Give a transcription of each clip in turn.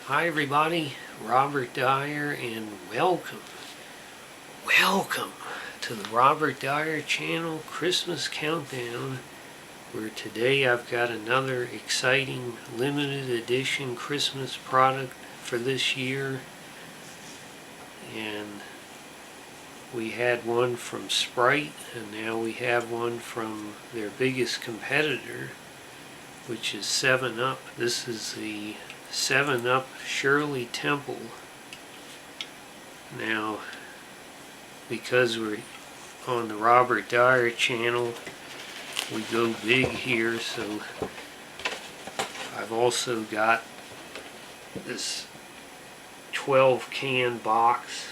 Hi everybody, Robert Dyer, and welcome to the Robert Dyer channel Christmas Countdown, where today I've got another exciting limited edition Christmas product for this year. And we had one from Sprite, and now we have one from their biggest competitor, which is 7Up. This is the 7Up Shirley Temple. Now, because we're on the Robert Dyer channel, we go big here, so I've also got this 12 can box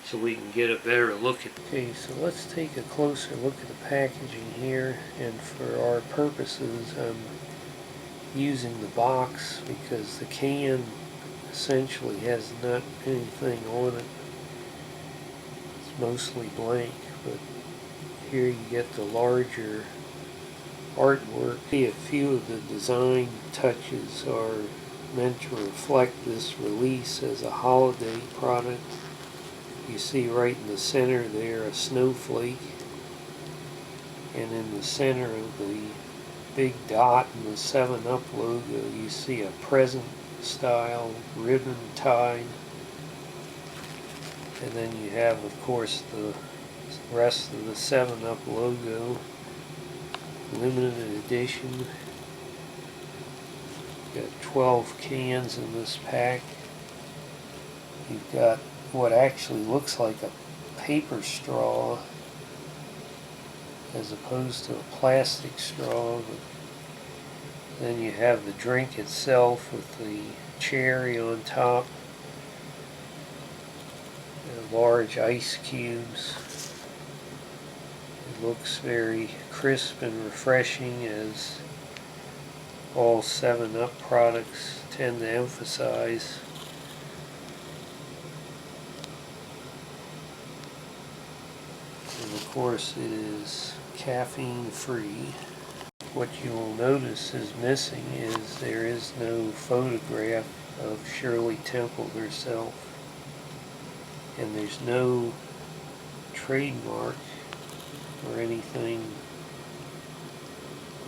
so we can get a better look at it. Okay, so let's take a closer look at the packaging here, and for our purposes I'm using the box because the can essentially has not anything on it. It's mostly blank, but here you get the larger artwork. A few of the design touches are meant to reflect this release as a holiday product. You see right in the center there a snowflake, and in the center of the big dot in the 7Up logo you see a present style ribbon tied, and then you have of course the rest of the 7Up logo, limited edition. Got 12 cans in this pack. You've got what actually looks like a paper straw as opposed to a plastic straw, but then you have the drink itself with the cherry on top and large ice cubes. It looks very crisp and refreshing, as all 7Up products tend to emphasize. And of course it is caffeine free. What you will notice is missing is there is no photograph of Shirley Temple herself, and there's no trademark or anything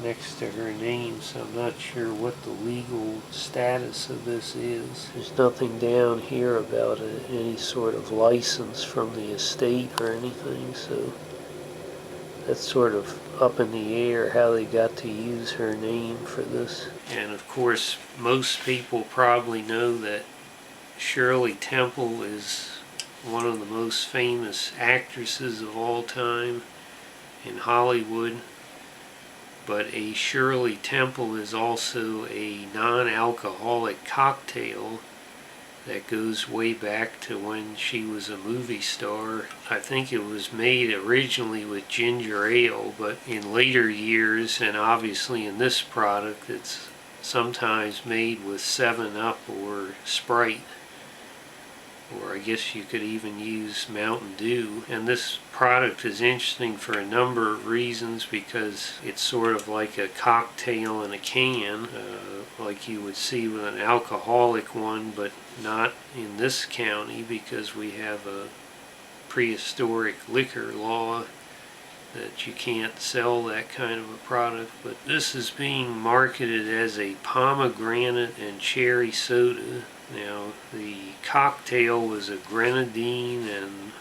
next to her name, so I'm not sure what the legal status of this is. There's nothing down here about any sort of license from the estate or anything, so that's sort of up in the air how they got to use her name for this. And of course most people probably know that Shirley Temple is one of the most famous actresses of all time in Hollywood. But a Shirley Temple is also a non-alcoholic cocktail that goes way back to when she was a movie star. I think it was made originally with ginger ale, but in later years, and obviously in this product, it's sometimes made with 7Up or Sprite. Or I guess you could even use Mountain Dew. And this product is interesting for a number of reasons, because it's sort of like a cocktail in a can, like you would see with an alcoholic one, but not in this county because we have a prehistoric liquor law that you can't sell that kind of a product. But this is being marketed as a pomegranate and cherry soda. Now, the cocktail was a grenadine and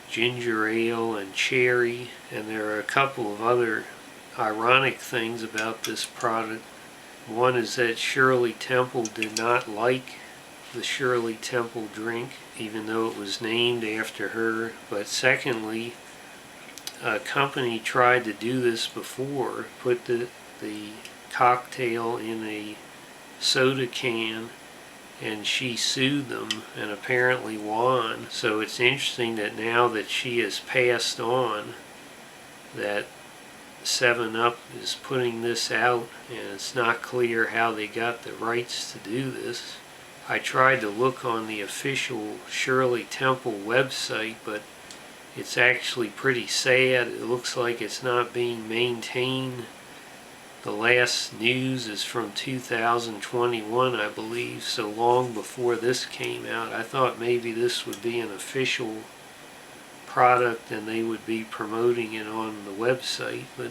ginger ale and cherry, and there are a couple of other ironic things about this product. One is that Shirley Temple did not like the Shirley Temple drink, even though it was named after her. But secondly, a company tried to do this before, put the cocktail in a soda can, and she sued them and apparently won. So it's interesting that now that she has passed on, that 7Up is putting this out, and it's not clear how they got the rights to do this. I tried to look on the official Shirley Temple website, but it's actually pretty sad. It looks like it's not being maintained The last news is from 2021, I believe, so long before this came out. I thought maybe this would be an official product and they would be promoting it on the website, but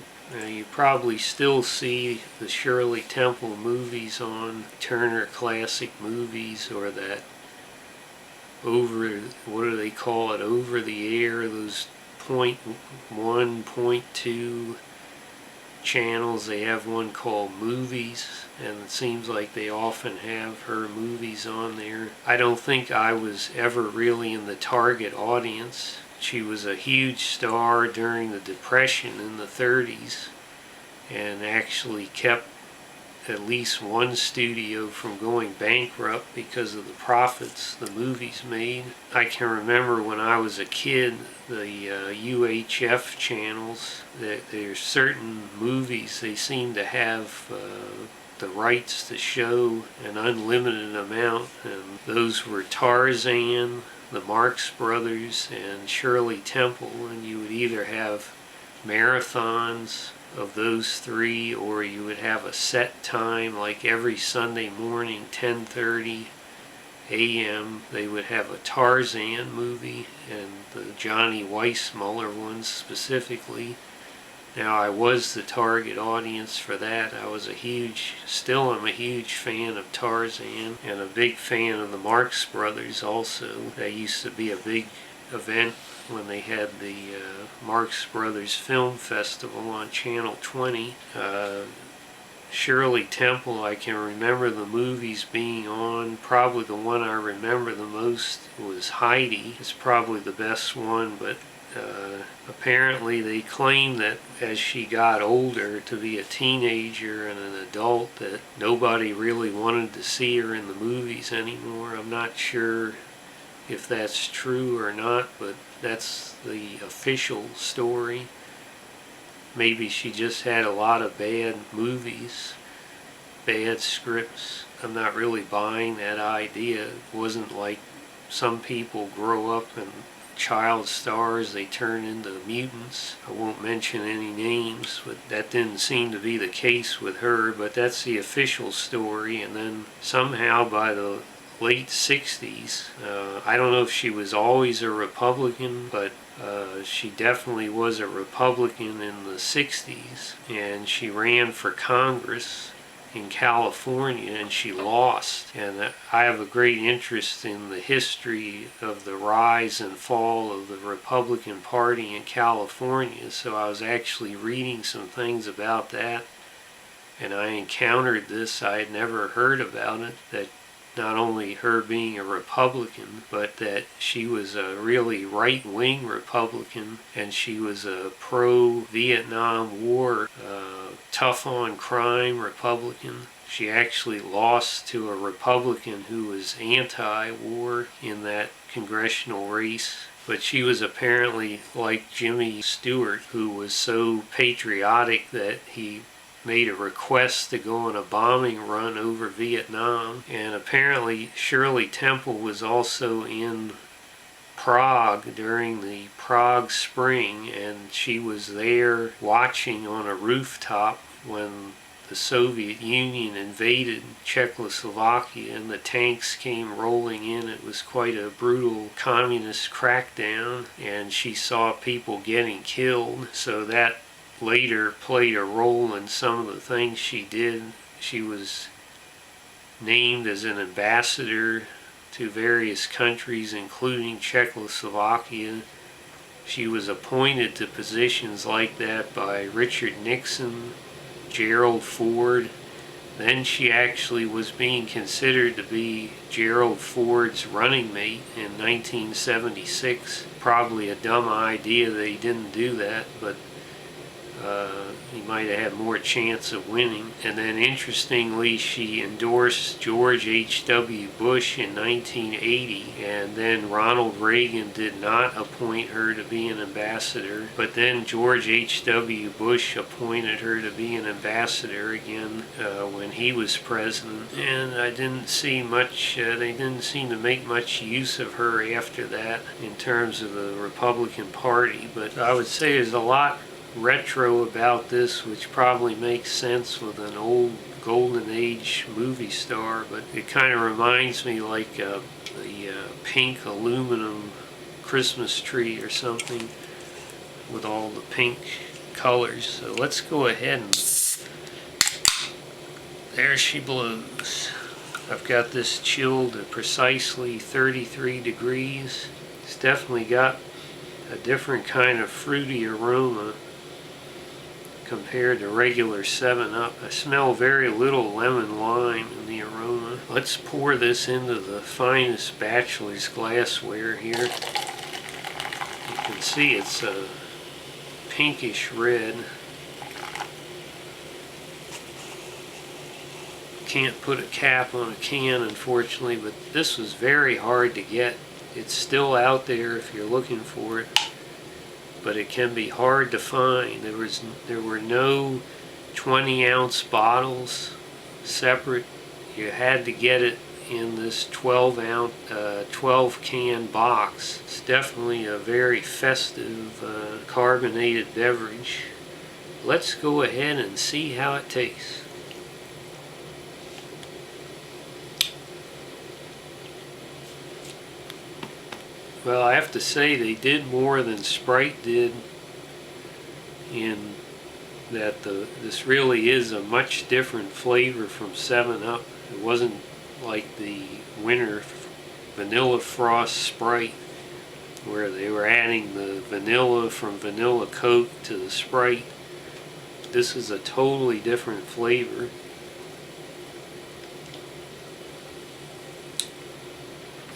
you probably still see the Shirley Temple movies on Turner Classic Movies, or that what do they call it, over the air, those .1, .2 channels. They have one called Movies, and it seems like they often have her movies on there. I don't think I was ever really in the target audience. She was a huge star during the Depression in the 30s and actually kept at least one studio from going bankrupt because of the profits the movies made. I can remember when I was a kid, the UHF channels, that there's certain movies they seem to have the rights to show an unlimited amount, and those were Tarzan, the Marx Brothers, and Shirley Temple, and you would either have marathons of those three, or you would have a set time, like every Sunday morning, 10:30 a.m. they would have a Tarzan movie, and the Johnny Weissmuller ones specifically. Now, I was the target audience for that. I was still am a huge fan of Tarzan, and a big fan of the Marx Brothers also. That used to be a big event when they had the Marx Brothers Film Festival on Channel 20. Shirley Temple, I can remember the movies being on. Probably the one I remember the most was Heidi. It's probably the best one, but apparently they claim that as she got older, to be a teenager and an adult, that nobody really wanted to see her in the movies anymore. I'm not sure if that's true or not, but that's the official story. Maybe she just had a lot of bad movies, bad scripts. I'm not really buying that idea. It wasn't like some people grow up and child stars, they turn into mutants. I won't mention any names, but that didn't seem to be the case with her, but that's the official story. And then somehow by the late 60s, I don't know if she was always a Republican, but she definitely was a Republican in the 60s, and she ran for Congress in California, and she lost. And I have a great interest in the history of the rise and fall of the Republican Party in California, so I was actually reading some things about that, and I encountered this. I had never heard about it, that not only her being a Republican, but that she was a really right-wing Republican, and she was a pro-Vietnam War, tough-on-crime Republican. She actually lost to a Republican who was anti-war in that congressional race. But she was apparently like Jimmy Stewart, who was so patriotic that he made a request to go on a bombing run over Vietnam. And apparently Shirley Temple was also in Prague during the Prague Spring, and she was there watching on a rooftop when the Soviet Union invaded Czechoslovakia and the tanks came rolling in. It was quite a brutal communist crackdown, and she saw people getting killed, so that later played a role in some of the things she did. She was named as an ambassador to various countries, including Czechoslovakia. She was appointed to positions like that by Richard Nixon, Gerald Ford. Then she actually was being considered to be Gerald Ford's running mate in 1976. Probably a dumb idea they didn't do that, but he might have had more chance of winning. And then interestingly, she endorsed George H.W. Bush in 1980, and then Ronald Reagan did not appoint her to be an ambassador, but then George H.W. Bush appointed her to be an ambassador again when he was president. And I didn't see much, they didn't seem to make much use of her after that in terms of the Republican Party. But I would say there's a lot retro about this, which probably makes sense with an old golden age movie star, but it kind of reminds me like the pink aluminum Christmas tree or something with all the pink colors. So let's go ahead and there she blows. I've got this chilled at precisely 33 degrees. It's definitely got a different kind of fruity aroma compared to regular 7-Up. I smell very little lemon lime in the aroma. Let's pour this into the finest bachelor's glassware here. You can see it's a pinkish red. Can't put a cap on a can, unfortunately, but this was very hard to get. It's still out there if you're looking for it, but it can be hard to find. There were no 20-ounce bottles separate. You had to get it in this 12-can box. It's definitely a very festive carbonated beverage. Let's go ahead and see how it tastes. Well, I have to say they did more than Sprite did in that this really is a much different flavor from 7-Up. It wasn't like the winter Vanilla Frost Sprite where they were adding the vanilla from Vanilla Coke to the Sprite. This is a totally different flavor.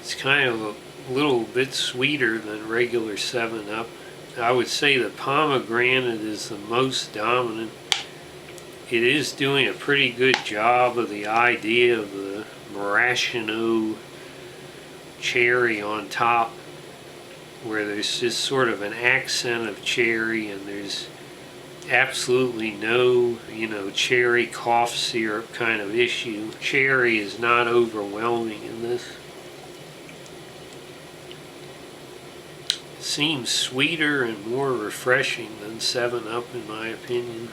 It's kind of a little bit sweeter than regular 7-Up. I would say the pomegranate is the most dominant. It is doing a pretty good job of the idea of the maraschino cherry on top, where there's just sort of an accent of cherry, and there's absolutely no, cherry cough syrup kind of issue. Cherry is not overwhelming in this. Seems sweeter and more refreshing than 7-Up in my opinion.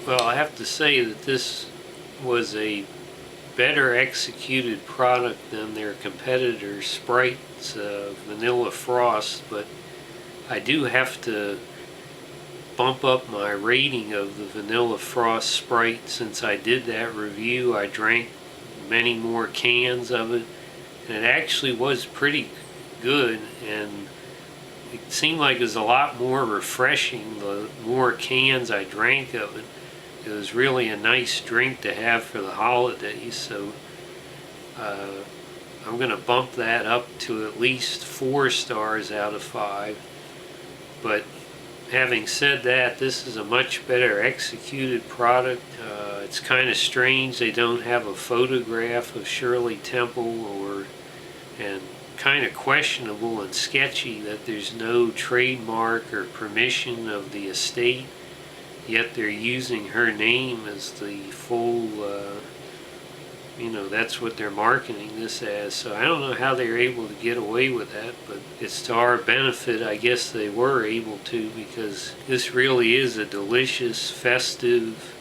Well, I have to say that this was a better executed product than their competitor Sprite's Vanilla Frost, but I do have to bump up my rating of the Vanilla Frost Sprite. Since I did that review, I drank many more cans of it, and it actually was pretty good, and it seemed like it was a lot more refreshing the more cans I drank of it. It was really a nice drink to have for the holidays, so I'm going to bump that up to at least 4 stars out of 5. But having said that, this is a much better executed product. It's kind of strange they don't have a photograph of Shirley Temple, and kind of questionable and sketchy that there's no trademark or permission of the estate, yet they're using her name as the full, that's what they're marketing this as. So I don't know how they're able to get away with that, but it's to our benefit. I guess they were able to, because this really is a delicious, festive,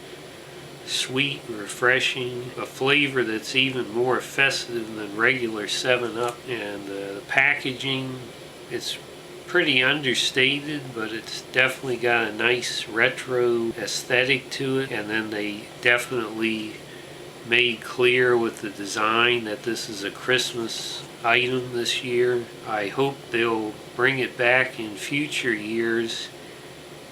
sweet, refreshing, a flavor that's even more festive than regular 7-Up. And the packaging, it's pretty understated, but it's definitely got a nice retro aesthetic to it. And then they definitely made clear with the design that this is a Christmas item this year. I hope they'll bring it back in future years,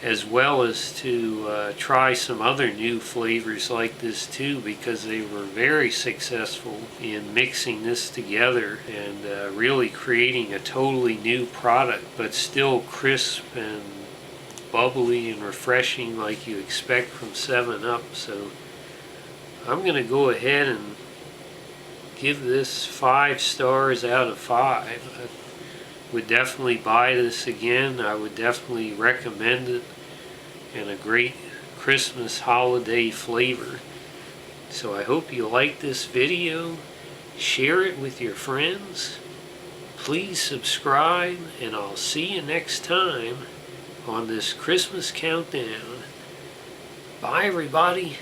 as well as to try some other new flavors like this too, because they were very successful in mixing this together and really creating a totally new product, but still crisp and bubbly and refreshing like you expect from 7-Up. So I'm going to go ahead and give this 5 stars out of 5. I would definitely buy this again. I would definitely recommend it, and a great Christmas holiday flavor. So I hope you like this video. Share it with your friends. please subscribe, and I'll see you next time on this Christmas countdown. Bye, everybody.